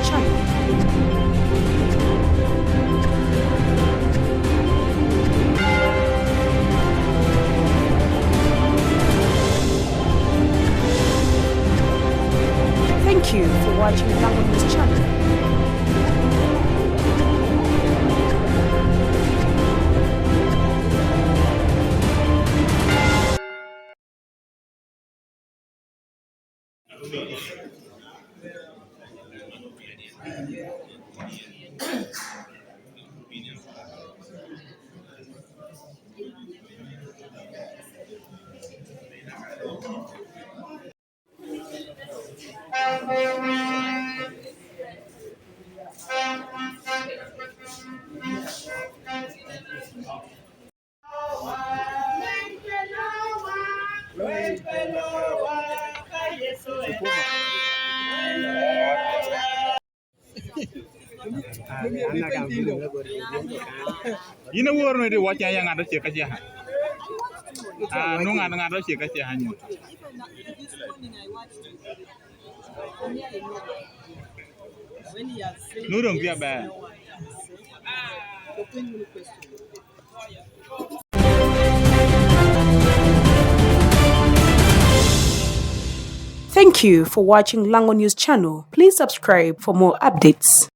channel. Thank you for watching Lango News channel. Yine wor no di wacha yang ada cek aja. Nung ada cek aja hanya. Nurung dia ba. Thank you for watching Lango News channel. Please subscribe for more updates.